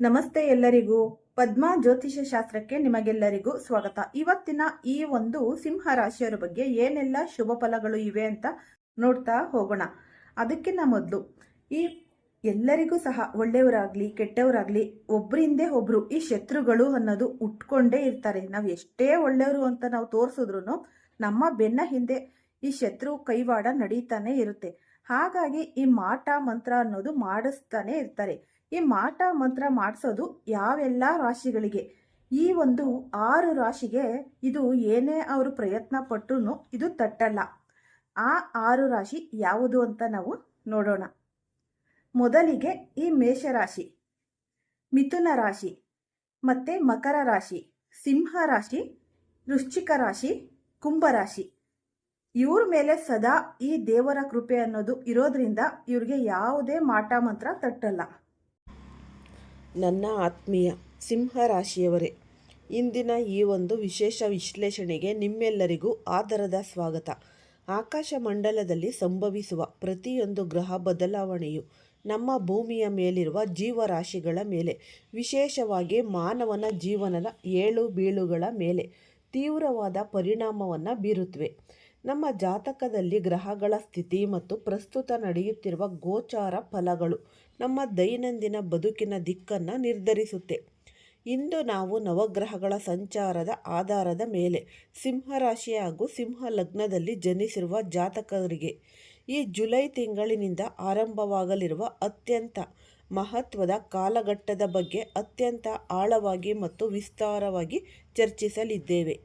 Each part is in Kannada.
ನಮಸ್ತೆ ಎಲ್ಲರಿಗೂ. ಪದ್ಮಾ ಜ್ಯೋತಿಷ್ಯ ಶಾಸ್ತ್ರಕ್ಕೆ ನಿಮಗೆಲ್ಲರಿಗೂ ಸ್ವಾಗತ. ಇವತ್ತಿನ ಈ ಒಂದು ಸಿಂಹ ರಾಶಿಯವರ ಬಗ್ಗೆ ಏನೆಲ್ಲ ಶುಭ ಫಲಗಳು ಇವೆ ಅಂತ ನೋಡ್ತಾ ಹೋಗೋಣ. ಅದಕ್ಕಿಂತ ಮೊದಲು ಈ ಎಲ್ಲರಿಗೂ ಸಹ ಒಳ್ಳೆಯವರಾಗ್ಲಿ ಕೆಟ್ಟವರಾಗ್ಲಿ ಒಬ್ಬರಿಂದೇ ಒಬ್ರು ಈ ಶತ್ರುಗಳು ಅನ್ನೋದು ಉಟ್ಕೊಂಡೇ ಇರ್ತಾರೆ. ನಾವು ಎಷ್ಟೇ ಒಳ್ಳೆಯವರು ಅಂತ ನಾವು ತೋರಿಸಿದ್ರು ನಮ್ಮ ಬೆನ್ನ ಹಿಂದೆ ಈ ಶತ್ರು ಕೈವಾಡ ನಡೀತಾನೆ ಇರುತ್ತೆ. ಹಾಗಾಗಿ ಈ ಮಾಟ ಮಂತ್ರ ಅನ್ನೋದು ಮಾಡಿಸ್ತಾನೆ ಇರ್ತಾರೆ. ಈ ಮಾಟ ಮಂತ್ರ ಮಾಡಿಸೋದು ಯಾವೆಲ್ಲ ರಾಶಿಗಳಿಗೆ, ಈ ಒಂದು 6 ರಾಶಿಗೆ ಇದು ಏನೇ ಅವರು ಪ್ರಯತ್ನ ಪಟ್ಟರು ಇದು ತಟ್ಟಲ್ಲ. ಆ 6 ರಾಶಿ ಯಾವುದು ಅಂತ ನಾವು ನೋಡೋಣ. ಮೊದಲಿಗೆ ಈ ಮೇಷರಾಶಿ, ಮಿಥುನ ರಾಶಿ, ಮತ್ತೆ ಮಕರ ರಾಶಿ, ಸಿಂಹ ರಾಶಿ, ವೃಶ್ಚಿಕ ರಾಶಿ, ಕುಂಭರಾಶಿ. ಇವ್ರ ಮೇಲೆ ಸದಾ ಈ ದೇವರ ಕೃಪೆ ಅನ್ನೋದು ಇರೋದ್ರಿಂದ ಇವ್ರಿಗೆ ಯಾವುದೇ ಮಾಟ ಮಂತ್ರ ತಟ್ಟಲ್ಲ. ನನ್ನ ಆತ್ಮೀಯ ಸಿಂಹರಾಶಿಯವರೇ, ಇಂದಿನ ಈ ಒಂದು ವಿಶೇಷ ವಿಶ್ಲೇಷಣೆಗೆ ನಿಮ್ಮೆಲ್ಲರಿಗೂ ಆದರದ ಸ್ವಾಗತ. ಆಕಾಶ ಮಂಡಲದಲ್ಲಿ ಸಂಭವಿಸುವ ಪ್ರತಿಯೊಂದು ಗ್ರಹ ಬದಲಾವಣೆಯು ನಮ್ಮ ಭೂಮಿಯ ಮೇಲಿರುವ ಜೀವರಾಶಿಗಳ ಮೇಲೆ, ವಿಶೇಷವಾಗಿ ಮಾನವನ ಜೀವನದ ಏಳು ಬೀಳುಗಳ ಮೇಲೆ ತೀವ್ರವಾದ ಪರಿಣಾಮವನ್ನು ಬೀರುತ್ತವೆ. ನಮ್ಮ ಜಾತಕದಲ್ಲಿ ಗ್ರಹಗಳ ಸ್ಥಿತಿ ಮತ್ತು ಪ್ರಸ್ತುತ ನಡೆಯುತ್ತಿರುವ ಗೋಚಾರ ಫಲಗಳು ನಮ್ಮ ದೈನಂದಿನ ಬದುಕಿನ ದಿಕ್ಕನ್ನು ನಿರ್ಧರಿಸುತ್ತೆ. ಇಂದು ನಾವು ನವಗ್ರಹಗಳ ಸಂಚಾರದ ಆಧಾರದ ಮೇಲೆ ಸಿಂಹರಾಶಿ ಹಾಗೂ ಸಿಂಹ ಲಗ್ನದಲ್ಲಿ ಜನಿಸಿರುವ ಜಾತಕರಿಗೆ ಈ ಜುಲೈ ತಿಂಗಳಿನಿಂದ ಆರಂಭವಾಗಲಿರುವ ಅತ್ಯಂತ ಮಹತ್ವದ ಕಾಲಘಟ್ಟದ ಬಗ್ಗೆ ಅತ್ಯಂತ ಆಳವಾಗಿ ಮತ್ತು ವಿಸ್ತಾರವಾಗಿ ಚರ್ಚಿಸಲಿದ್ದೇವೆ.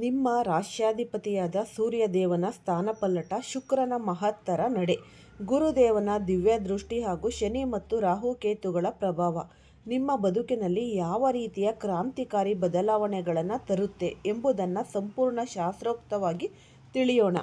ನಿಮ್ಮ ರಾಶ್ಯಾಧಿಪತಿಯಾದ ಸೂರ್ಯದೇವನ ಸ್ಥಾನಪಲ್ಲಟ, ಶುಕ್ರನ ಮಹತ್ತರ ನಡೆ, ಗುರುದೇವನ ದಿವ್ಯ ದೃಷ್ಟಿ ಹಾಗೂ ಶನಿ ಮತ್ತು ರಾಹುಕೇತುಗಳ ಪ್ರಭಾವ ನಿಮ್ಮ ಬದುಕಿನಲ್ಲಿ ಯಾವ ರೀತಿಯ ಕ್ರಾಂತಿಕಾರಿ ಬದಲಾವಣೆಗಳನ್ನು ತರುತ್ತೆ ಎಂಬುದನ್ನು ಸಂಪೂರ್ಣ ಶಾಸ್ತ್ರೋಕ್ತವಾಗಿ ತಿಳಿಯೋಣ.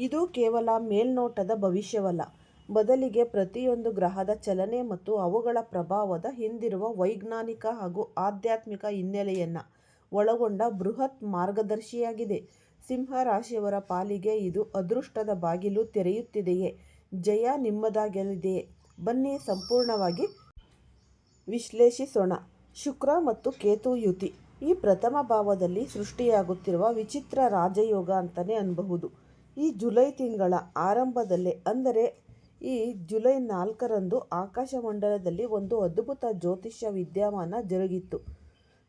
ಇದು ಕೇವಲ ಮೇಲ್ನೋಟದ ಭವಿಷ್ಯವಲ್ಲ, ಬದಲಿಗೆ ಪ್ರತಿಯೊಂದು ಗ್ರಹದ ಚಲನೆ ಮತ್ತು ಅವುಗಳ ಪ್ರಭಾವದ ಹಿಂದಿರುವ ವೈಜ್ಞಾನಿಕ ಹಾಗೂ ಆಧ್ಯಾತ್ಮಿಕ ಹಿನ್ನೆಲೆಯನ್ನು ಒಳಗೊಂಡ ಬೃಹತ್ ಮಾರ್ಗದರ್ಶಿಯಾಗಿದೆ. ಸಿಂಹರಾಶಿಯವರ ಪಾಲಿಗೆ ಇದು ಅದೃಷ್ಟದ ಬಾಗಿಲು ತೆರೆಯುತ್ತಿದೆಯೇ? ಜಯ ನಿಮ್ಮದಾಗಲಿದೆಯೇ? ಬನ್ನಿ ಸಂಪೂರ್ಣವಾಗಿ ವಿಶ್ಲೇಷಿಸೋಣ. ಶುಕ್ರ ಮತ್ತು ಕೇತು ಯುತಿ ಈ ಪ್ರಥಮ ಭಾವದಲ್ಲಿ ಸೃಷ್ಟಿಯಾಗುತ್ತಿರುವ ವಿಚಿತ್ರ ರಾಜಯೋಗ ಅಂತಲೇ ಅನ್ನಬಹುದು. ಈ ಜುಲೈ ತಿಂಗಳ ಆರಂಭದಲ್ಲೇ, ಅಂದರೆ ಈ ಜುಲೈ 4ರಂದು ಆಕಾಶಮಂಡಲದಲ್ಲಿ ಒಂದು ಅದ್ಭುತ ಜ್ಯೋತಿಷ್ಯ ವಿದ್ಯಮಾನ ಜರುಗಿತ್ತು.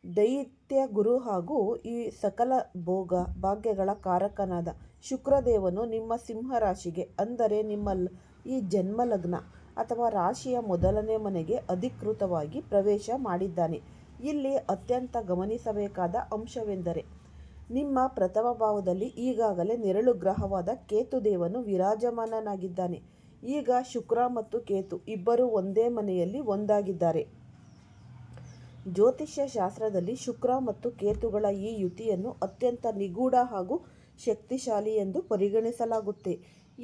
ದೈತ್ಯ ಗುರು ಹಾಗೂ ಈ ಸಕಲ ಭೋಗ ಭಾಗ್ಯಗಳ ಕಾರಕನಾದ ಶುಕ್ರದೇವನು ನಿಮ್ಮ ಸಿಂಹರಾಶಿಗೆ, ಅಂದರೆ ನಿಮ್ಮ ಈ ಜನ್ಮ ಲಗ್ನ ಅಥವಾ ರಾಶಿಯ ಮೊದಲನೇ ಮನೆಗೆ ಅಧಿಕೃತವಾಗಿ ಪ್ರವೇಶ ಮಾಡಿದ್ದಾನೆ. ಇಲ್ಲಿ ಅತ್ಯಂತ ಗಮನಿಸಬೇಕಾದ ಅಂಶವೆಂದರೆ ನಿಮ್ಮ ಪ್ರಥಮ ಭಾವದಲ್ಲಿ ಈಗಾಗಲೇ ನೆರಳು ಗ್ರಹವಾದ ಕೇತುದೇವನು ವಿರಾಜಮಾನನಾಗಿದ್ದಾನೆ. ಈಗ ಶುಕ್ರ ಮತ್ತು ಕೇತು ಇಬ್ಬರು ಒಂದೇ ಮನೆಯಲ್ಲಿ ಒಂದಾಗಿದ್ದಾರೆ. ಜ್ಯೋತಿಷ್ಯ ಶಾಸ್ತ್ರದಲ್ಲಿ ಶುಕ್ರ ಮತ್ತು ಕೇತುಗಳ ಈ ಯುತಿಯನ್ನು ಅತ್ಯಂತ ನಿಗೂಢ ಹಾಗೂ ಶಕ್ತಿಶಾಲಿ ಎಂದು ಪರಿಗಣಿಸಲಾಗುತ್ತೆ.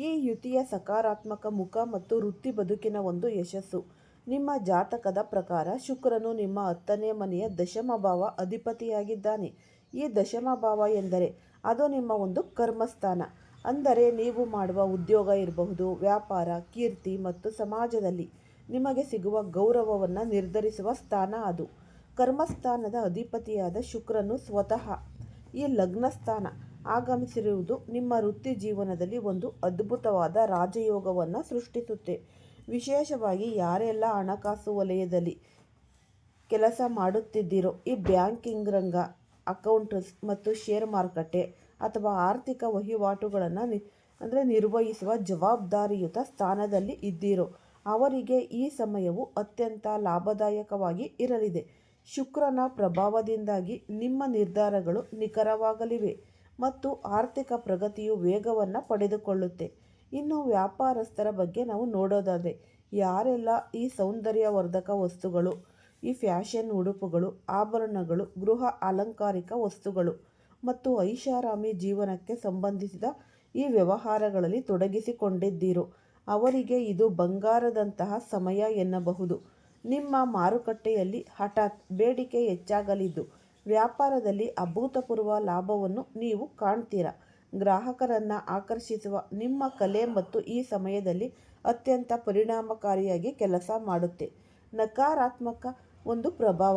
ಈ ಯುತಿಯ ಸಕಾರಾತ್ಮಕ ಮುಖ ಮತ್ತು ವೃತ್ತಿ ಬದುಕಿನ ಒಂದು ಯಶಸ್ಸು. ನಿಮ್ಮ ಜಾತಕದ ಪ್ರಕಾರ ಶುಕ್ರನು ನಿಮ್ಮ 10ನೇ ಮನೆಯ ದಶಮ ಭಾವ ಅಧಿಪತಿಯಾಗಿದ್ದಾನೆ. ಈ ದಶಮ ಭಾವ ಎಂದರೆ ಅದು ನಿಮ್ಮ ಒಂದು ಕರ್ಮಸ್ಥಾನ, ಅಂದರೆ ನೀವು ಮಾಡುವ ಉದ್ಯೋಗ ಇರಬಹುದು, ವ್ಯಾಪಾರ, ಕೀರ್ತಿ ಮತ್ತು ಸಮಾಜದಲ್ಲಿ ನಿಮಗೆ ಸಿಗುವ ಗೌರವವನ್ನು ನಿರ್ಧರಿಸುವ ಸ್ಥಾನ ಅದು. ಕರ್ಮಸ್ಥಾನದ ಅಧಿಪತಿಯಾದ ಶುಕ್ರನು ಸ್ವತಃ ಈ ಲಗ್ನಸ್ಥಾನ ಆಗಮಿಸಿರುವುದು ನಿಮ್ಮ ವೃತ್ತಿ ಜೀವನದಲ್ಲಿ ಒಂದು ಅದ್ಭುತವಾದ ರಾಜಯೋಗವನ್ನು ಸೃಷ್ಟಿಸುತ್ತೆ. ವಿಶೇಷವಾಗಿ ಯಾರೆಲ್ಲ ಹಣಕಾಸು ವಲಯದಲ್ಲಿ ಕೆಲಸ ಮಾಡುತ್ತಿದ್ದೀರೋ, ಈ ಬ್ಯಾಂಕಿಂಗ್ ರಂಗ, ಅಕೌಂಟ್ಸ್ ಮತ್ತು ಶೇರ್ ಮಾರುಕಟ್ಟೆ ಅಥವಾ ಆರ್ಥಿಕ ವಹಿವಾಟುಗಳನ್ನು ನಿರ್ವಹಿಸುವ ಜವಾಬ್ದಾರಿಯುತ ಸ್ಥಾನದಲ್ಲಿ ಇದ್ದೀರೋ ಅವರಿಗೆ ಈ ಸಮಯವು ಅತ್ಯಂತ ಲಾಭದಾಯಕವಾಗಿ ಇರಲಿದೆ. ಶುಕ್ರನ ಪ್ರಭಾವದಿಂದಾಗಿ ನಿಮ್ಮ ನಿರ್ಧಾರಗಳು ನಿಖರವಾಗಲಿವೆ ಮತ್ತು ಆರ್ಥಿಕ ಪ್ರಗತಿಯು ವೇಗವನ್ನು ಪಡೆದುಕೊಳ್ಳುತ್ತೆ. ಇನ್ನು ವ್ಯಾಪಾರಸ್ಥರ ಬಗ್ಗೆ ನಾವು ನೋಡೋದಾದರೆ, ಯಾರೆಲ್ಲ ಈ ಸೌಂದರ್ಯವರ್ಧಕ ವಸ್ತುಗಳು, ಈ ಫ್ಯಾಷನ್ ಉಡುಪುಗಳು, ಆಭರಣಗಳು, ಗೃಹ ಅಲಂಕಾರಿಕ ವಸ್ತುಗಳು ಮತ್ತು ಐಷಾರಾಮಿ ಜೀವನಕ್ಕೆ ಸಂಬಂಧಿಸಿದ ಈ ವ್ಯವಹಾರಗಳಲ್ಲಿ ತೊಡಗಿಸಿಕೊಂಡಿದ್ದೀರೋ ಅವರಿಗೆ ಇದು ಬಂಗಾರದಂತಹ ಸಮಯ ಎನ್ನಬಹುದು. ನಿಮ್ಮ ಮಾರುಕಟ್ಟೆಯಲ್ಲಿ ಹಠಾತ್ ಬೇಡಿಕೆ ಹೆಚ್ಚಾಗಲಿದ್ದು ವ್ಯಾಪಾರದಲ್ಲಿ ಅಭೂತಪೂರ್ವ ಲಾಭವನ್ನು ನೀವು ಕಾಣ್ತೀರಾ. ಗ್ರಾಹಕರನ್ನು ಆಕರ್ಷಿಸುವ ನಿಮ್ಮ ಕಲೆ ಮತ್ತು ಈ ಸಮಯದಲ್ಲಿ ಅತ್ಯಂತ ಪರಿಣಾಮಕಾರಿಯಾಗಿ ಕೆಲಸ ಮಾಡುತ್ತೆ. ನಕಾರಾತ್ಮಕ ಒಂದು ಪ್ರಭಾವ,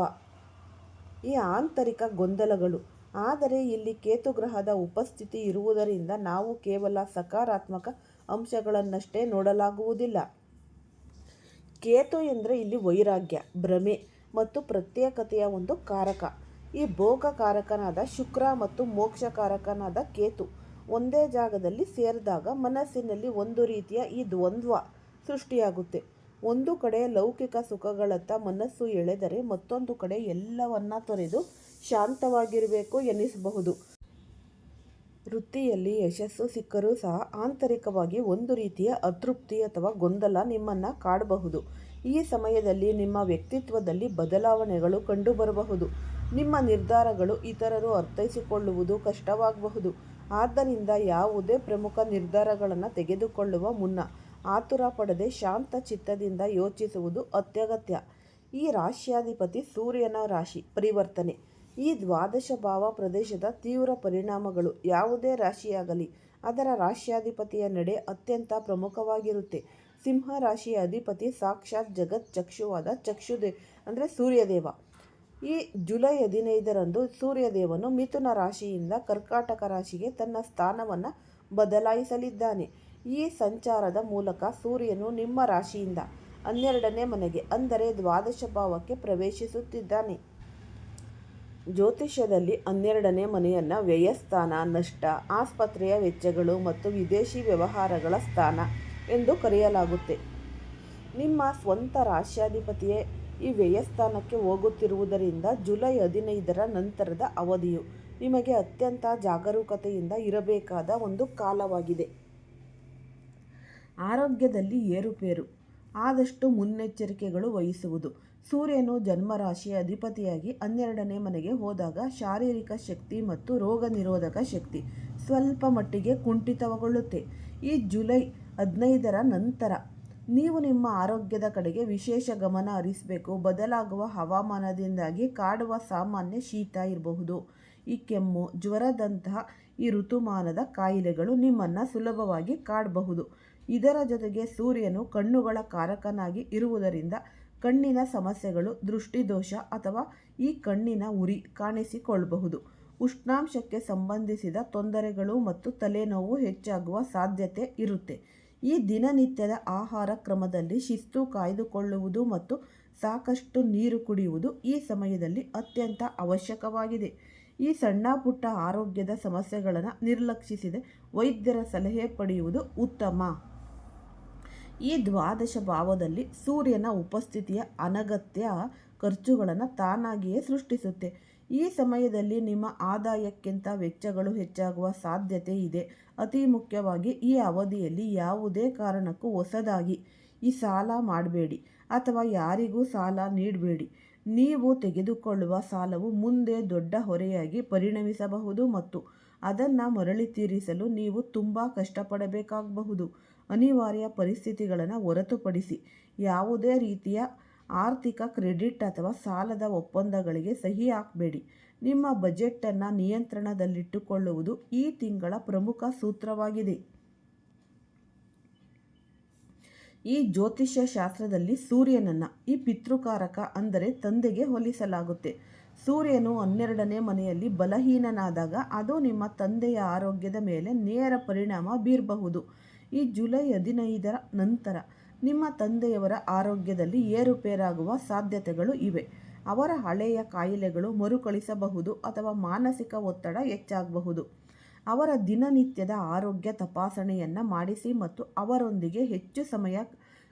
ಈ ಆಂತರಿಕ ಗೊಂದಲಗಳು. ಆದರೆ ಇಲ್ಲಿ ಕೇತುಗ್ರಹದ ಉಪಸ್ಥಿತಿ ಇರುವುದರಿಂದ ನಾವು ಕೇವಲ ಸಕಾರಾತ್ಮಕ ಅಂಶಗಳನ್ನಷ್ಟೇ ನೋಡಲಾಗುವುದಿಲ್ಲ. ಕೇತು ಎಂದರೆ ಇಲ್ಲಿ ವೈರಾಗ್ಯ, ಭ್ರಮೆ ಮತ್ತು ಪ್ರತ್ಯೇಕತೆಯ ಒಂದು ಕಾರಕ. ಈ ಭೋಗಕಾರಕನಾದ ಶುಕ್ರ ಮತ್ತು ಮೋಕ್ಷಕಾರಕನಾದ ಕೇತು ಒಂದೇ ಜಾಗದಲ್ಲಿ ಸೇರಿದಾಗ ಮನಸ್ಸಿನಲ್ಲಿ ಒಂದು ರೀತಿಯ ಈ ದ್ವಂದ್ವ ಸೃಷ್ಟಿಯಾಗುತ್ತೆ. ಒಂದು ಕಡೆ ಲೌಕಿಕ ಸುಖಗಳತ್ತ ಮನಸ್ಸು ಎಳೆದರೆ ಮತ್ತೊಂದು ಕಡೆ ಎಲ್ಲವನ್ನ ತೊರೆದು ಶಾಂತವಾಗಿರಬೇಕು ಎನ್ನಿಸಬಹುದು. ವೃತ್ತಿಯಲ್ಲಿ ಯಶಸ್ಸು ಸಿಕ್ಕರೂ ಸಹ ಆಂತರಿಕವಾಗಿ ಒಂದು ರೀತಿಯ ಅತೃಪ್ತಿ ಅಥವಾ ಗೊಂದಲ ನಿಮ್ಮನ್ನು ಕಾಡಬಹುದು. ಈ ಸಮಯದಲ್ಲಿ ನಿಮ್ಮ ವ್ಯಕ್ತಿತ್ವದಲ್ಲಿ ಬದಲಾವಣೆಗಳು ಕಂಡುಬರಬಹುದು. ನಿಮ್ಮ ನಿರ್ಧಾರಗಳು ಇತರರು ಅರ್ಥೈಸಿಕೊಳ್ಳುವುದು ಕಷ್ಟವಾಗಬಹುದು. ಆದ್ದರಿಂದ ಯಾವುದೇ ಪ್ರಮುಖ ನಿರ್ಧಾರಗಳನ್ನು ತೆಗೆದುಕೊಳ್ಳುವ ಮುನ್ನ ಆತುರ ಪಡದೆ ಶಾಂತ ಚಿತ್ತದಿಂದ ಯೋಚಿಸುವುದು ಅತ್ಯಗತ್ಯ. ಈ ರಾಶ್ಯಾಧಿಪತಿ ಸೂರ್ಯನ ರಾಶಿ ಪರಿವರ್ತನೆ. ಈ ದ್ವಾದಶ ಭಾವ ಪ್ರದೇಶದ ತೀವ್ರ ಪರಿಣಾಮಗಳು ಯಾವುದೇ ರಾಶಿಯಾಗಲಿ ಅದರ ರಾಶ್ಯಾಧಿಪತಿಯ ನಡೆ ಅತ್ಯಂತ ಪ್ರಮುಖವಾಗಿರುತ್ತೆ. ಸಿಂಹ ರಾಶಿಯ ಅಧಿಪತಿ ಸಾಕ್ಷಾತ್ ಜಗತ್ ಚಕ್ಷುವಾದ ಅಂದರೆ ಸೂರ್ಯದೇವ. ಈ ಜುಲೈ 15ರಂದು ಸೂರ್ಯದೇವನು ಮಿಥುನ ರಾಶಿಯಿಂದ ಕರ್ಕಾಟಕ ರಾಶಿಗೆ ತನ್ನ ಸ್ಥಾನವನ್ನು ಬದಲಾಯಿಸಲಿದ್ದಾನೆ. ಈ ಸಂಚಾರದ ಮೂಲಕ ಸೂರ್ಯನು ನಿಮ್ಮ ರಾಶಿಯಿಂದ 12ನೇ ಮನೆಗೆ ಅಂದರೆ ದ್ವಾದಶ ಭಾವಕ್ಕೆ ಪ್ರವೇಶಿಸುತ್ತಿದ್ದಾನೆ. ಜ್ಯೋತಿಷ್ಯದಲ್ಲಿ 12ನೇ ಮನೆಯನ್ನು ವ್ಯಯಸ್ಥಾನ, ನಷ್ಟ, ಆಸ್ಪತ್ರೆಯ ವೆಚ್ಚಗಳು ಮತ್ತು ವಿದೇಶಿ ವ್ಯವಹಾರಗಳ ಸ್ಥಾನ ಎಂದು ಕರೆಯಲಾಗುತ್ತೆ. ನಿಮ್ಮ ಸ್ವಂತ ರಾಶ್ಯಾಧಿಪತಿಯೇ ಈ ವ್ಯಯಸ್ಥಾನಕ್ಕೆ ಹೋಗುತ್ತಿರುವುದರಿಂದ ಜುಲೈ 15ರ ನಂತರದ ಅವಧಿಯು ನಿಮಗೆ ಅತ್ಯಂತ ಜಾಗರೂಕತೆಯಿಂದ ಇರಬೇಕಾದ ಒಂದು ಕಾಲವಾಗಿದೆ. ಆರೋಗ್ಯದಲ್ಲಿ ಏರುಪೇರು, ಆದಷ್ಟು ಮುನ್ನೆಚ್ಚರಿಕೆಗಳು ವಹಿಸುವುದು. ಸೂರ್ಯನು ಜನ್ಮರಾಶಿಯ ಅಧಿಪತಿಯಾಗಿ 12ನೇ ಮನೆಗೆ ಹೋದಾಗ ಶಾರೀರಿಕ ಶಕ್ತಿ ಮತ್ತು ರೋಗ ನಿರೋಧಕ ಶಕ್ತಿ ಸ್ವಲ್ಪ ಮಟ್ಟಿಗೆ ಕುಂಠಿತಗೊಳ್ಳುತ್ತೆ. ಈ ಜುಲೈ 15ರ ನಂತರ ನೀವು ನಿಮ್ಮ ಆರೋಗ್ಯದ ಕಡೆಗೆ ವಿಶೇಷ ಗಮನ ಹರಿಸಬೇಕು. ಬದಲಾಗುವ ಹವಾಮಾನದಿಂದಾಗಿ ಕಾಡುವ ಸಾಮಾನ್ಯ ಶೀತ ಇರಬಹುದು, ಈ ಕೆಮ್ಮು, ಜ್ವರದಂತಹ ಈ ಋತುಮಾನದ ಕಾಯಿಲೆಗಳು ನಿಮ್ಮನ್ನು ಸುಲಭವಾಗಿ ಕಾಡಬಹುದು. ಇದರ ಜೊತೆಗೆ ಸೂರ್ಯನು ಕಣ್ಣುಗಳ ಕಾರಕನಾಗಿ ಇರುವುದರಿಂದ ಕಣ್ಣಿನ ಸಮಸ್ಯೆಗಳು, ದೃಷ್ಟಿದೋಷ ಅಥವಾ ಈ ಕಣ್ಣಿನ ಉರಿ ಕಾಣಿಸಿಕೊಳ್ಳಬಹುದು. ಉಷ್ಣಾಂಶಕ್ಕೆ ಸಂಬಂಧಿಸಿದ ತೊಂದರೆಗಳು ಮತ್ತು ತಲೆನೋವು ಹೆಚ್ಚಾಗುವ ಸಾಧ್ಯತೆ ಇರುತ್ತೆ. ಈ ದಿನನಿತ್ಯದ ಆಹಾರ ಕ್ರಮದಲ್ಲಿ ಶಿಸ್ತು ಕಾಯ್ದುಕೊಳ್ಳುವುದು ಮತ್ತು ಸಾಕಷ್ಟು ನೀರು ಕುಡಿಯುವುದು ಈ ಸಮಯದಲ್ಲಿ ಅತ್ಯಂತ ಅವಶ್ಯಕವಾಗಿದೆ. ಈ ಸಣ್ಣ ಪುಟ್ಟ ಆರೋಗ್ಯದ ಸಮಸ್ಯೆಗಳನ್ನು ನಿರ್ಲಕ್ಷಿಸದೆ ವೈದ್ಯರ ಸಲಹೆ ಪಡೆಯುವುದು ಉತ್ತಮ. ಈ ದ್ವಾದಶ ಭಾವದಲ್ಲಿ ಸೂರ್ಯನ ಉಪಸ್ಥಿತಿಯ ಅನಗತ್ಯ ಖರ್ಚುಗಳನ್ನು ತಾನಾಗಿಯೇ ಸೃಷ್ಟಿಸುತ್ತೆ. ಈ ಸಮಯದಲ್ಲಿ ನಿಮ್ಮ ಆದಾಯಕ್ಕಿಂತ ವೆಚ್ಚಗಳು ಹೆಚ್ಚಾಗುವ ಸಾಧ್ಯತೆ ಇದೆ. ಅತಿ ಮುಖ್ಯವಾಗಿ ಈ ಅವಧಿಯಲ್ಲಿ ಯಾವುದೇ ಕಾರಣಕ್ಕೂ ಹೊಸದಾಗಿ ಈ ಸಾಲ ಮಾಡಬೇಡಿ ಅಥವಾ ಯಾರಿಗೂ ಸಾಲ ನೀಡಬೇಡಿ. ನೀವು ತೆಗೆದುಕೊಳ್ಳುವ ಸಾಲವು ಮುಂದೆ ದೊಡ್ಡ ಹೊರೆಯಾಗಿ ಪರಿಣಮಿಸಬಹುದು ಮತ್ತು ಅದನ್ನು ಮರಳಿ ತೀರಿಸಲು ನೀವು ತುಂಬ ಕಷ್ಟಪಡಬೇಕಾಗಬಹುದು. ಅನಿವಾರ್ಯ ಪರಿಸ್ಥಿತಿಗಳನ್ನು ಹೊರತುಪಡಿಸಿ ಯಾವುದೇ ರೀತಿಯ ಆರ್ಥಿಕ ಕ್ರೆಡಿಟ್ ಅಥವಾ ಸಾಲದ ಒಪ್ಪಂದಗಳಿಗೆ ಸಹಿ ಹಾಕಬೇಡಿ. ನಿಮ್ಮ ಬಜೆಟನ್ನು ನಿಯಂತ್ರಣದಲ್ಲಿಟ್ಟುಕೊಳ್ಳುವುದು ಈ ತಿಂಗಳ ಪ್ರಮುಖ ಸೂತ್ರವಾಗಿದೆ. ಈ ಜ್ಯೋತಿಷ್ಯ ಶಾಸ್ತ್ರದಲ್ಲಿ ಸೂರ್ಯನನ್ನು ಈ ಪಿತೃಕಾರಕ ಅಂದರೆ ತಂದೆಗೆ ಹೋಲಿಸಲಾಗುತ್ತೆ. ಸೂರ್ಯನು 12ನೇ ಮನೆಯಲ್ಲಿ ಬಲಹೀನನಾದಾಗ ಅದು ನಿಮ್ಮ ತಂದೆಯ ಆರೋಗ್ಯದ ಮೇಲೆ ನೇರ ಪರಿಣಾಮ ಬೀರಬಹುದು. ಈ ಜುಲೈ 15ರ ನಂತರ ನಿಮ್ಮ ತಂದೆಯವರ ಆರೋಗ್ಯದಲ್ಲಿ ಏರುಪೇರಾಗುವ ಸಾಧ್ಯತೆಗಳು ಇವೆ. ಅವರ ಹಳೆಯ ಕಾಯಿಲೆಗಳು ಮರುಕಳಿಸಬಹುದು ಅಥವಾ ಮಾನಸಿಕ ಒತ್ತಡ ಹೆಚ್ಚಾಗಬಹುದು. ಅವರ ದಿನನಿತ್ಯದ ಆರೋಗ್ಯ ತಪಾಸಣೆಯನ್ನು ಮಾಡಿಸಿ ಮತ್ತು ಅವರೊಂದಿಗೆ ಹೆಚ್ಚು ಸಮಯ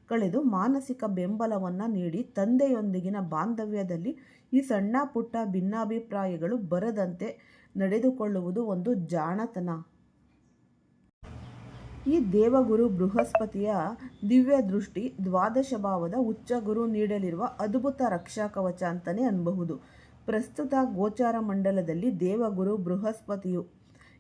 ಕಳೆದು ಮಾನಸಿಕ ಬೆಂಬಲವನ್ನು ನೀಡಿ. ತಂದೆಯೊಂದಿಗಿನ ಬಾಂಧವ್ಯದಲ್ಲಿ ಈ ಸಣ್ಣ ಪುಟ್ಟ ಭಿನ್ನಾಭಿಪ್ರಾಯಗಳು ಬರದಂತೆ ನಡೆದುಕೊಳ್ಳುವುದು ಒಂದು ಜಾಣತನ. ಈ ದೇವಗುರು ಬೃಹಸ್ಪತಿಯ ದಿವ್ಯ ದೃಷ್ಟಿ ದ್ವಾದಶ ಭಾವದ ಉಚ್ಚ ಗುರು ನೀಡಲಿರುವ ಅದ್ಭುತ ರಕ್ಷಾ ಕವಚ ಅಂತಲೇ ಅನ್ನಬಹುದು. ಪ್ರಸ್ತುತ ಗೋಚಾರ ಮಂಡಲದಲ್ಲಿ ದೇವಗುರು ಬೃಹಸ್ಪತಿಯು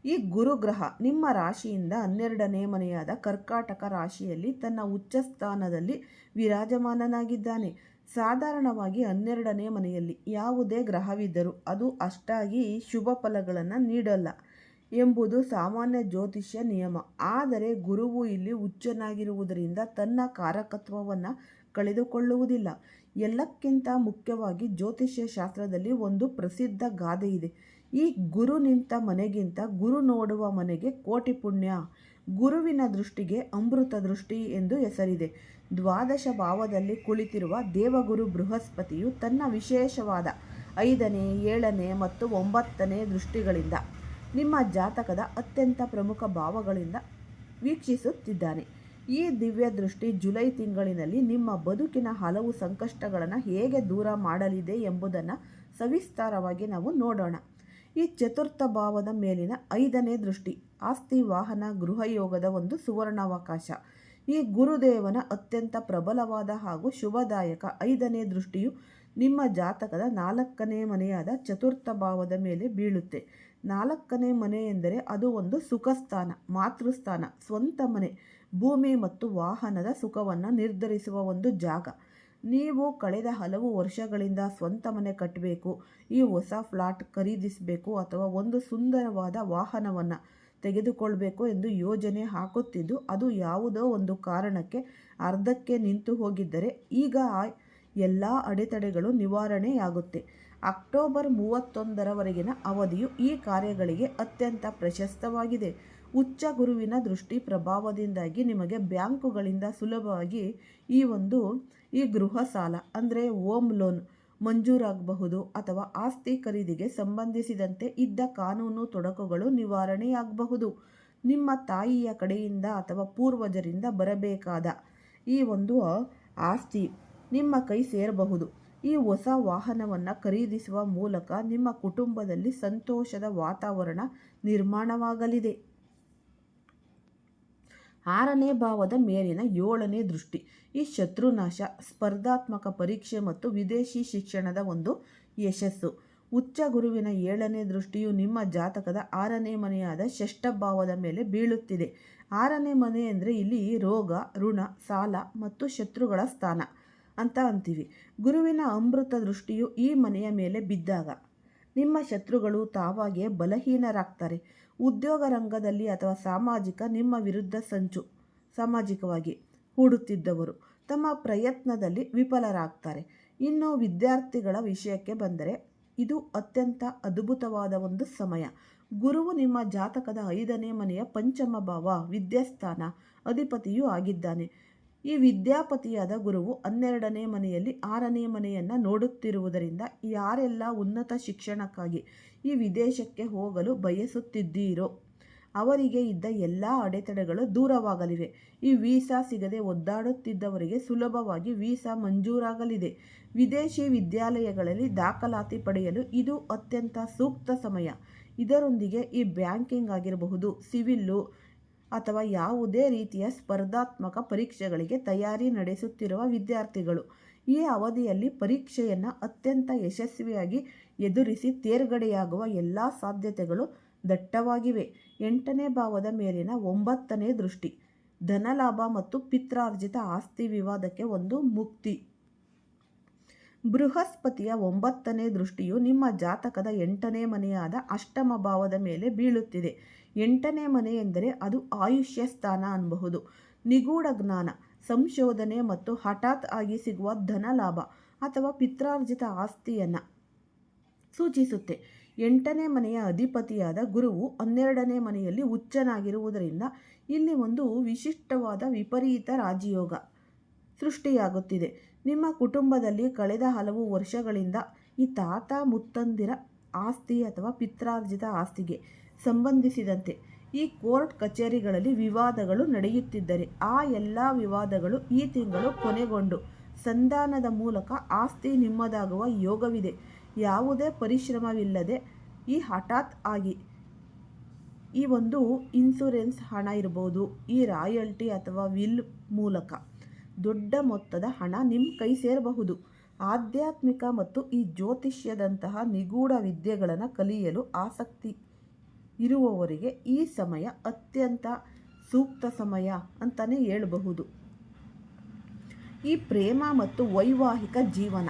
ಈ ಗುರುಗ್ರಹ ನಿಮ್ಮ ರಾಶಿಯಿಂದ 12ನೇ ಮನೆಯಾದ ಕರ್ಕಾಟಕ ರಾಶಿಯಲ್ಲಿ ತನ್ನ ಉಚ್ಚ ಸ್ಥಾನದಲ್ಲಿ ವಿರಾಜಮಾನನಾಗಿದ್ದಾನೆ. ಸಾಧಾರಣವಾಗಿ 12ನೇ ಮನೆಯಲ್ಲಿ ಯಾವುದೇ ಗ್ರಹವಿದ್ದರೂ ಅದು ಅಷ್ಟಾಗಿ ಶುಭ ಫಲಗಳನ್ನು ನೀಡಲ್ಲ ಎಂಬುದು ಸಾಮಾನ್ಯ ಜ್ಯೋತಿಷ್ಯ ನಿಯಮ. ಆದರೆ ಗುರುವು ಇಲ್ಲಿ ಉಚ್ಚನಾಗಿರುವುದರಿಂದ ತನ್ನ ಕಾರಕತ್ವವನ್ನು ಕಳೆದುಕೊಳ್ಳುವುದಿಲ್ಲ. ಎಲ್ಲಕ್ಕಿಂತ ಮುಖ್ಯವಾಗಿ ಜ್ಯೋತಿಷ್ಯ ಶಾಸ್ತ್ರದಲ್ಲಿ ಒಂದು ಪ್ರಸಿದ್ಧ ಗಾದೆ ಇದೆ. ಈ ಗುರು ನಿಂತ ಮನೆಗಿಂತ ಗುರು ನೋಡುವ ಮನೆಗೆ ಕೋಟಿ ಪುಣ್ಯ. ಗುರುವಿನ ದೃಷ್ಟಿಗೆ ಅಮೃತ ದೃಷ್ಟಿ ಎಂದು ಹೆಸರಿದೆ. ದ್ವಾದಶ ಭಾವದಲ್ಲಿ ಕುಳಿತಿರುವ ದೇವಗುರು ಬೃಹಸ್ಪತಿಯು ತನ್ನ ವಿಶೇಷವಾದ 5ನೇ 7ನೇ ಮತ್ತು 9ನೇ ದೃಷ್ಟಿಗಳಿಂದ ನಿಮ್ಮ ಜಾತಕದ ಅತ್ಯಂತ ಪ್ರಮುಖ ಭಾವಗಳಿಂದ ವೀಕ್ಷಿಸುತ್ತಿದ್ದಾನೆ. ಈ ದಿವ್ಯ ದೃಷ್ಟಿ ಜುಲೈ ತಿಂಗಳಿನಲ್ಲಿ ನಿಮ್ಮ ಬದುಕಿನ ಹಲವು ಸಂಕಷ್ಟಗಳನ್ನು ಹೇಗೆ ದೂರ ಮಾಡಲಿದೆ ಎಂಬುದನ್ನು ಸವಿಸ್ತಾರವಾಗಿ ನಾವು ನೋಡೋಣ. ಈ ಚತುರ್ಥ ಭಾವದ ಮೇಲಿನ 5ನೇ ದೃಷ್ಟಿ ಆಸ್ತಿ ವಾಹನ ಗೃಹಯೋಗದ ಒಂದು ಸುವರ್ಣಾವಕಾಶ. ಈ ಗುರುದೇವನ ಅತ್ಯಂತ ಪ್ರಬಲವಾದ ಹಾಗೂ ಶುಭದಾಯಕ 5ನೇ ದೃಷ್ಟಿಯು ನಿಮ್ಮ ಜಾತಕದ 4ನೇ ಮನೆಯಾದ ಚತುರ್ಥ ಭಾವದ ಮೇಲೆ ಬೀಳುತ್ತೆ. 4ನೇ ಮನೆ ಎಂದರೆ ಅದು ಒಂದು ಸುಖಸ್ಥಾನ, ಮಾತೃಸ್ಥಾನ, ಸ್ವಂತ ಮನೆ, ಭೂಮಿ ಮತ್ತು ವಾಹನದ ಸುಖವನ್ನು ನಿರ್ಧರಿಸುವ ಒಂದು ಜಾಗ. ನೀವು ಕಳೆದ ಹಲವು ವರ್ಷಗಳಿಂದ ಸ್ವಂತ ಮನೆ ಕಟ್ಟಬೇಕು, ಈ ಹೊಸ ಫ್ಲಾಟ್ ಖರೀದಿಸಬೇಕು ಅಥವಾ ಒಂದು ಸುಂದರವಾದ ವಾಹನವನ್ನು ತೆಗೆದುಕೊಳ್ಬೇಕು ಎಂದು ಯೋಜನೆ ಹಾಕುತ್ತಿದ್ದು ಅದು ಯಾವುದೋ ಒಂದು ಕಾರಣಕ್ಕೆ ಅರ್ಧಕ್ಕೆ ನಿಂತು ಹೋಗಿದ್ದರೆ ಈಗ ಎಲ್ಲ ಅಡೆತಡೆಗಳು ನಿವಾರಣೆಯಾಗುತ್ತೆ. ಅಕ್ಟೋಬರ್ 31ರವರೆಗಿನ ಅವಧಿಯು ಈ ಕಾರ್ಯಗಳಿಗೆ ಅತ್ಯಂತ ಪ್ರಶಸ್ತವಾಗಿದೆ. ಉಚ್ಚ ಗುರುವಿನ ದೃಷ್ಟಿ ಪ್ರಭಾವದಿಂದಾಗಿ ನಿಮಗೆ ಬ್ಯಾಂಕುಗಳಿಂದ ಸುಲಭವಾಗಿ ಈ ಗೃಹ ಸಾಲ ಅಂದರೆ ಹೋಮ್ ಲೋನ್ ಮಂಜೂರಾಗಬಹುದು ಅಥವಾ ಆಸ್ತಿ ಖರೀದಿಗೆ ಸಂಬಂಧಿಸಿದಂತೆ ಇದ್ದ ಕಾನೂನು ತೊಡಕುಗಳು ನಿವಾರಣೆಯಾಗಬಹುದು. ನಿಮ್ಮ ತಾಯಿಯ ಕಡೆಯಿಂದ ಅಥವಾ ಪೂರ್ವಜರಿಂದ ಬರಬೇಕಾದ ಈ ಒಂದು ಆಸ್ತಿ ನಿಮ್ಮ ಕೈ ಸೇರಬಹುದು. ಈ ಹೊಸ ವಾಹನವನ್ನು ಖರೀದಿಸುವ ಮೂಲಕ ನಿಮ್ಮ ಕುಟುಂಬದಲ್ಲಿ ಸಂತೋಷದ ವಾತಾವರಣ ನಿರ್ಮಾಣವಾಗಲಿದೆ. 6ನೇ ಭಾವದ ಮೇಲಿನ 7ನೇ ದೃಷ್ಟಿ ಈ ಶತ್ರುನಾಶ, ಸ್ಪರ್ಧಾತ್ಮಕ ಪರೀಕ್ಷೆ ಮತ್ತು ವಿದೇಶಿ ಶಿಕ್ಷಣದ ಒಂದು ಯಶಸ್ಸು. ಉಚ್ಚ ಗುರುವಿನ 7ನೇ ದೃಷ್ಟಿಯು ನಿಮ್ಮ ಜಾತಕದ 6ನೇ ಮನೆಯಾದ ಷಷ್ಠ ಭಾವದ ಮೇಲೆ ಬೀಳುತ್ತಿದೆ. 6ನೇ ಮನೆ ಅಂದರೆ ಇಲ್ಲಿ ರೋಗ, ಋಣ, ಸಾಲ ಮತ್ತು ಶತ್ರುಗಳ ಸ್ಥಾನ ಅಂತ ಅಂತೀವಿ. ಗುರುವಿನ ಅಮೃತ ದೃಷ್ಟಿಯು ಈ ಮನೆಯ ಮೇಲೆ ಬಿದ್ದಾಗ ನಿಮ್ಮ ಶತ್ರುಗಳು ತಾವಾಗೇ ಬಲಹೀನರಾಗ್ತಾರೆ. ಉದ್ಯೋಗ ರಂಗದಲ್ಲಿ ಅಥವಾ ನಿಮ್ಮ ವಿರುದ್ಧ ಸಾಮಾಜಿಕವಾಗಿ ಹೂಡುತ್ತಿದ್ದವರು ತಮ್ಮ ಪ್ರಯತ್ನದಲ್ಲಿ ವಿಫಲರಾಗ್ತಾರೆ. ಇನ್ನು ವಿದ್ಯಾರ್ಥಿಗಳ ವಿಷಯಕ್ಕೆ ಬಂದರೆ ಇದು ಅತ್ಯಂತ ಅದ್ಭುತವಾದ ಒಂದು ಸಮಯ. ಗುರುವು ನಿಮ್ಮ ಜಾತಕದ 5ನೇ ಮನೆಯ ಪಂಚಮ ಭಾವ ವಿದ್ಯಾಸ್ಥಾನ ಅಧಿಪತಿಯೂ ಆಗಿದ್ದಾನೆ. ಈ ವಿದ್ಯಾಪತಿಯಾದ ಗುರುವು 12ನೇ ಮನೆಯಲ್ಲಿ 6ನೇ ಮನೆಯನ್ನು ನೋಡುತ್ತಿರುವುದರಿಂದ ಯಾರೆಲ್ಲ ಉನ್ನತ ಶಿಕ್ಷಣಕ್ಕಾಗಿ ಈ ವಿದೇಶಕ್ಕೆ ಹೋಗಲು ಬಯಸುತ್ತಿದ್ದೀರೋ ಅವರಿಗೆ ಇದ್ದ ಎಲ್ಲ ಅಡೆತಡೆಗಳು ದೂರವಾಗಲಿವೆ. ಈ ವೀಸಾ ಸಿಗದೆ ಒದ್ದಾಡುತ್ತಿದ್ದವರಿಗೆ ಸುಲಭವಾಗಿ ವೀಸಾ ಮಂಜೂರಾಗಲಿದೆ. ವಿದೇಶಿ ವಿದ್ಯಾಲಯಗಳಲ್ಲಿ ದಾಖಲಾತಿ ಪಡೆಯಲು ಇದು ಅತ್ಯಂತ ಸೂಕ್ತ ಸಮಯ. ಇದರೊಂದಿಗೆ ಈ ಬ್ಯಾಂಕಿಂಗ್ ಆಗಿರಬಹುದು, ಸಿವಿಲ್ಲು ಅಥವಾ ಯಾವುದೇ ರೀತಿಯ ಸ್ಪರ್ಧಾತ್ಮಕ ಪರೀಕ್ಷೆಗಳಿಗೆ ತಯಾರಿ ನಡೆಸುತ್ತಿರುವ ವಿದ್ಯಾರ್ಥಿಗಳು ಈ ಅವಧಿಯಲ್ಲಿ ಪರೀಕ್ಷೆಯನ್ನು ಅತ್ಯಂತ ಯಶಸ್ವಿಯಾಗಿ ಎದುರಿಸಿ ತೇರ್ಗಡೆಯಾಗುವ ಎಲ್ಲ ಸಾಧ್ಯತೆಗಳು ದಟ್ಟವಾಗಿವೆ. 8ನೇ ಭಾವದ ಮೇಲಿನ 9ನೇ ದೃಷ್ಟಿ ಧನಲಾಭ ಮತ್ತು ಪಿತ್ರಾರ್ಜಿತ ಆಸ್ತಿ ವಿವಾದಕ್ಕೆ ಒಂದು ಮುಕ್ತಿ. ಬೃಹಸ್ಪತಿಯ 9ನೇ ದೃಷ್ಟಿಯು ನಿಮ್ಮ ಜಾತಕದ 8ನೇ ಮನೆಯಾದ ಅಷ್ಟಮ ಭಾವದ ಮೇಲೆ ಬೀಳುತ್ತಿದೆ. 8ನೇ ಮನೆ ಎಂದರೆ ಅದು ಆಯುಷ್ಯ ಸ್ಥಾನ ಅನ್ನಬಹುದು. ನಿಗೂಢ ಜ್ಞಾನ, ಸಂಶೋಧನೆ ಮತ್ತು ಹಠಾತ್ ಆಗಿ ಸಿಗುವ ಧನ ಲಾಭ ಅಥವಾ ಪಿತ್ರಾರ್ಜಿತ ಆಸ್ತಿಯನ್ನು ಸೂಚಿಸುತ್ತೆ. 8ನೇ ಮನೆಯ ಅಧಿಪತಿಯಾದ ಗುರುವು 12ನೇ ಮನೆಯಲ್ಲಿ ಉಚ್ಚನಾಗಿರುವುದರಿಂದ ಇಲ್ಲಿ ಒಂದು ವಿಶಿಷ್ಟವಾದ ವಿಪರೀತ ರಾಜಯೋಗ ಸೃಷ್ಟಿಯಾಗುತ್ತಿದೆ. ನಿಮ್ಮ ಕುಟುಂಬದಲ್ಲಿ ಕಳೆದ ಹಲವು ವರ್ಷಗಳಿಂದ ಈ ತಾತ ಮುತ್ತಂದಿರ ಆಸ್ತಿ ಅಥವಾ ಪಿತ್ರಾರ್ಜಿತ ಆಸ್ತಿಗೆ ಸಂಬಂಧಿಸಿದಂತೆ ಈ ಕೋರ್ಟ್ ಕಚೇರಿಗಳಲ್ಲಿ ವಿವಾದಗಳು ನಡೆಯುತ್ತಿದ್ದರೆ ಆ ಎಲ್ಲ ವಿವಾದಗಳು ಈ ತಿಂಗಳು ಕೊನೆಗೊಂಡು ಸಂಧಾನದ ಮೂಲಕ ಆಸ್ತಿ ನಿಮ್ಮದಾಗುವ ಯೋಗವಿದೆ. ಯಾವುದೇ ಪರಿಶ್ರಮವಿಲ್ಲದೆ ಈ ಹಠಾತ್ ಆಗಿ ಈ ಒಂದು ಇನ್ಸೂರೆನ್ಸ್ ಹಣ ಇರ್ಬೋದು, ಈ ರಾಯಲ್ಟಿ ಅಥವಾ ವಿಲ್ ಮೂಲಕ ದೊಡ್ಡ ಮೊತ್ತದ ಹಣ ನಿಮ್ಮ ಕೈ ಸೇರಬಹುದು. ಆಧ್ಯಾತ್ಮಿಕ ಮತ್ತು ಈ ಜ್ಯೋತಿಷ್ಯದಂತಹ ನಿಗೂಢ ವಿದ್ಯೆಗಳನ್ನು ಕಲಿಯಲು ಆಸಕ್ತಿ ಇರುವವರಿಗೆ ಈ ಸಮಯ ಅತ್ಯಂತ ಸೂಕ್ತ ಸಮಯ ಅಂತಲೇ ಹೇಳಬಹುದು. ಈ ಪ್ರೇಮ ಮತ್ತು ವೈವಾಹಿಕ ಜೀವನ,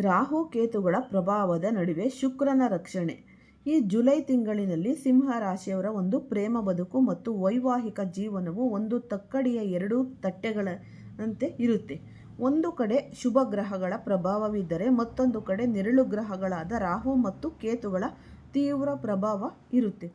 ರಾಹು ಕೇತುಗಳ ಪ್ರಭಾವದ ನಡುವೆ ಶುಕ್ರನ ರಕ್ಷಣೆ. ಈ ಜುಲೈ ತಿಂಗಳಿನಲ್ಲಿ ಸಿಂಹ ರಾಶಿಯವರ ಒಂದು ಪ್ರೇಮ ಬದುಕು ಮತ್ತು ವೈವಾಹಿಕ ಜೀವನವು ಒಂದು ತಕ್ಕಡಿಯ 2 ತಟ್ಟೆಗಳ ಅಂತೆ ಇರುತ್ತೆ. ಒಂದು ಕಡೆ ಶುಭ ಗ್ರಹಗಳ ಪ್ರಭಾವವಿದ್ದರೆ ಮತ್ತೊಂದು ಕಡೆ ನೆರಳು ಗ್ರಹಗಳಾದ ರಾಹು ಮತ್ತು ಕೇತುಗಳ ತೀವ್ರ ಪ್ರಭಾವ ಇರುತ್ತೆ.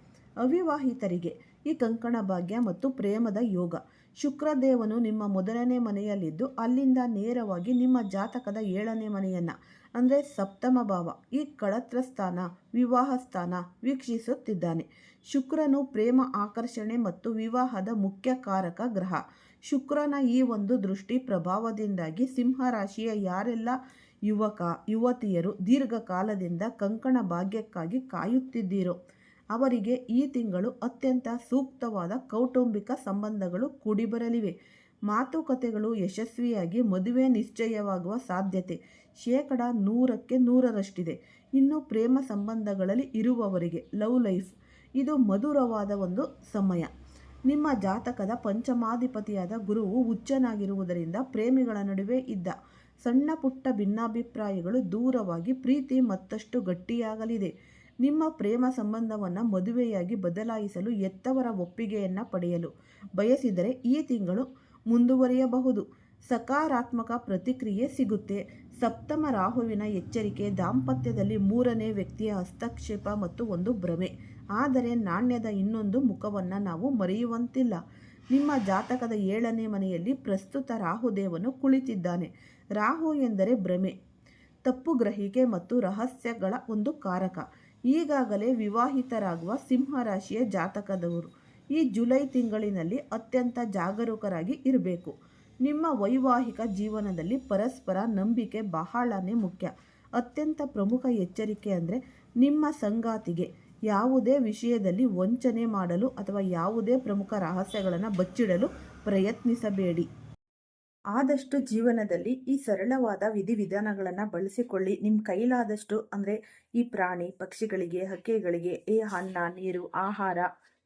ಅವಿವಾಹಿತರಿಗೆ ಈ ಕಂಕಣ ಭಾಗ್ಯ ಮತ್ತು ಪ್ರೇಮದ ಯೋಗ. ಶುಕ್ರದೇವನು ನಿಮ್ಮ ಮೊದಲನೇ ಮನೆಯಲ್ಲಿದ್ದು ಅಲ್ಲಿಂದ ನೇರವಾಗಿ ನಿಮ್ಮ ಜಾತಕದ 7ನೇ ಮನೆಯನ್ನು ಅಂದರೆ ಸಪ್ತಮ ಭಾವ, ಈ ಕಳತ್ರ ಸ್ಥಾನ, ವಿವಾಹ ಸ್ಥಾನ ವೀಕ್ಷಿಸುತ್ತಿದ್ದಾನೆ. ಶುಕ್ರನು ಪ್ರೇಮ, ಆಕರ್ಷಣೆ ಮತ್ತು ವಿವಾಹದ ಮುಖ್ಯ ಕಾರಕ ಗ್ರಹ. ಶುಕ್ರನ ಈ ಒಂದು ದೃಷ್ಟಿ ಪ್ರಭಾವದಿಂದಾಗಿ ಸಿಂಹ ರಾಶಿಯ ಯಾರೆಲ್ಲ ಯುವಕ ಯುವತಿಯರು ದೀರ್ಘಕಾಲದಿಂದ ಕಂಕಣ ಭಾಗ್ಯಕ್ಕಾಗಿ ಕಾಯುತ್ತಿದ್ದೀರೋ ಅವರಿಗೆ ಈ ತಿಂಗಳು ಅತ್ಯಂತ ಸೂಕ್ತವಾದ ಕೌಟುಂಬಿಕ ಸಂಬಂಧಗಳು ಕೂಡಿಬರಲಿವೆ. ಮಾತುಕತೆಗಳು ಯಶಸ್ವಿಯಾಗಿ ಮದುವೆ ನಿಶ್ಚಯವಾಗುವ ಸಾಧ್ಯತೆ 100% ಇನ್ನು ಪ್ರೇಮ ಸಂಬಂಧಗಳಲ್ಲಿ ಇರುವವರಿಗೆ ಲವ್ ಲೈಫ್ ಇದು ಮಧುರವಾದ ಒಂದು ಸಮಯ. ನಿಮ್ಮ ಜಾತಕದ ಪಂಚಮಾಧಿಪತಿಯಾದ ಗುರುವು ಉಚ್ಚನಾಗಿರುವುದರಿಂದ ಪ್ರೇಮಿಗಳ ನಡುವೆ ಇದ್ದ ಸಣ್ಣ ಪುಟ್ಟ ಭಿನ್ನಾಭಿಪ್ರಾಯಗಳು ದೂರವಾಗಿ ಪ್ರೀತಿ ಮತ್ತಷ್ಟು ಗಟ್ಟಿಯಾಗಲಿದೆ. ನಿಮ್ಮ ಪ್ರೇಮ ಸಂಬಂಧವನ್ನು ಮದುವೆಯಾಗಿ ಬದಲಾಯಿಸಲು ಎತ್ತವರ ಒಪ್ಪಿಗೆಯನ್ನು ಪಡೆಯಲು ಬಯಸಿದರೆ ಈ ತಿಂಗಳು ಮುಂದುವರಿಯಬಹುದು. ಸಕಾರಾತ್ಮಕ ಪ್ರತಿಕ್ರಿಯೆ ಸಿಗುತ್ತೆ. ಸಪ್ತಮ ರಾಹುವಿನ ಎಚ್ಚರಿಕೆ, ದಾಂಪತ್ಯದಲ್ಲಿ 3ನೇ ವ್ಯಕ್ತಿಯ ಹಸ್ತಕ್ಷೇಪ ಮತ್ತು ಒಂದು ಭ್ರಮೆ. ಆದರೆ ನಾಣ್ಯದ ಇನ್ನೊಂದು ಮುಖವನ್ನು ನಾವು ಮರೆಯುವಂತಿಲ್ಲ. ನಿಮ್ಮ ಜಾತಕದ 7ನೇ ಮನೆಯಲ್ಲಿ ಪ್ರಸ್ತುತ ರಾಹುದೇವನು ಕುಳಿತಿದ್ದಾನೆ. ರಾಹು ಎಂದರೆ ಭ್ರಮೆ, ತಪ್ಪು ಗ್ರಹಿಕೆ ಮತ್ತು ರಹಸ್ಯಗಳ ಒಂದು ಕಾರಕ. ಈಗಾಗಲೇ ವಿವಾಹಿತರಾಗುವ ಸಿಂಹ ರಾಶಿಯ ಜಾತಕದವರು ಈ ಜುಲೈ ತಿಂಗಳಿನಲ್ಲಿ ಅತ್ಯಂತ ಜಾಗರೂಕರಾಗಿ ಇರಬೇಕು. ನಿಮ್ಮ ವೈವಾಹಿಕ ಜೀವನದಲ್ಲಿ ಪರಸ್ಪರ ನಂಬಿಕೆ ಬಹಳನೇ ಮುಖ್ಯ. ಅತ್ಯಂತ ಪ್ರಮುಖ ಎಚ್ಚರಿಕೆ ಅಂದರೆ ನಿಮ್ಮ ಸಂಗಾತಿಗೆ ಯಾವುದೇ ವಿಷಯದಲ್ಲಿ ವಂಚನೆ ಮಾಡಲು ಅಥವಾ ಯಾವುದೇ ಪ್ರಮುಖ ರಹಸ್ಯಗಳನ್ನು ಬಚ್ಚಿಡಲು ಪ್ರಯತ್ನಿಸಬೇಡಿ. ಆದಷ್ಟು ಜೀವನದಲ್ಲಿ ಈ ಸರಳವಾದ ವಿಧಿವಿಧಾನಗಳನ್ನು ಬಳಸಿಕೊಳ್ಳಿ. ನಿಮ್ಮ ಕೈಲಾದಷ್ಟು ಅಂದರೆ ಈ ಪ್ರಾಣಿ ಪಕ್ಷಿಗಳಿಗೆ, ಹಕ್ಕಿಗಳಿಗೆ ಈ ಅನ್ನ, ನೀರು, ಆಹಾರ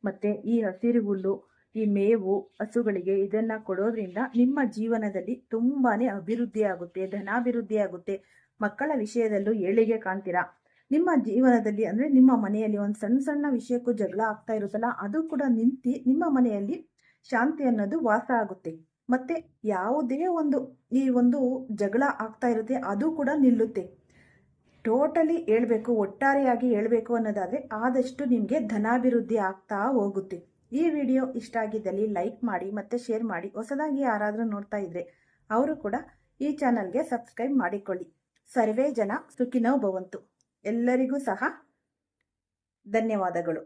ಮತ್ತು ಈ ಹಸಿರು ಹುಲ್ಲು, ಈ ಮೇವು ಹಸುಗಳಿಗೆ ಇದನ್ನು ಕೊಡೋದ್ರಿಂದ ನಿಮ್ಮ ಜೀವನದಲ್ಲಿ ತುಂಬಾ ಅಭಿವೃದ್ಧಿ ಆಗುತ್ತೆ, ಧನಾಭಿವೃದ್ಧಿ ಆಗುತ್ತೆ. ಮಕ್ಕಳ ವಿಷಯದಲ್ಲೂ ಏಳಿಗೆ ಕಾಣ್ತೀರಾ. ನಿಮ್ಮ ಜೀವನದಲ್ಲಿ ಅಂದರೆ ನಿಮ್ಮ ಮನೆಯಲ್ಲಿ ಒಂದು ಸಣ್ಣ ಸಣ್ಣ ವಿಷಯಕ್ಕೂ ಜಗಳ ಆಗ್ತಾ ಇರುತ್ತಲ್ಲ, ಅದು ಕೂಡ ನಿಂತು ನಿಮ್ಮ ಮನೆಯಲ್ಲಿ ಶಾಂತಿ ಅನ್ನೋದು ವಾಸ ಆಗುತ್ತೆ. ಮತ್ತೆ ಯಾವುದೇ ಈ ಒಂದು ಜಗಳ ಆಗ್ತಾ ಇರುತ್ತೆ ಅದು ಕೂಡ ನಿಲ್ಲುತ್ತೆ. ಟೋಟಲಿ ಹೇಳ್ಬೇಕು, ಒಟ್ಟಾರೆಯಾಗಿ ಹೇಳ್ಬೇಕು ಅನ್ನೋದಾದರೆ ಆದಷ್ಟು ನಿಮಗೆ ಧನಾಭಿವೃದ್ಧಿ ಆಗ್ತಾ ಹೋಗುತ್ತೆ. ಈ ವಿಡಿಯೋ ಇಷ್ಟ ಆಗಿದ್ದಲ್ಲಿ ಲೈಕ್ ಮಾಡಿ ಮತ್ತು ಶೇರ್ ಮಾಡಿ. ಹೊಸದಾಗಿ ಯಾರಾದರೂ ನೋಡ್ತಾ ಇದ್ರೆ ಅವರು ಕೂಡ ಈ ಚಾನಲ್ಗೆ ಸಬ್ಸ್ಕ್ರೈಬ್ ಮಾಡಿಕೊಳ್ಳಿ. ಸರ್ವೇ ಜನ ಸುಖಿನೋ ಭವಂತು. ಎಲ್ಲರಿಗೂ ಸಹ ಧನ್ಯವಾದಗಳು.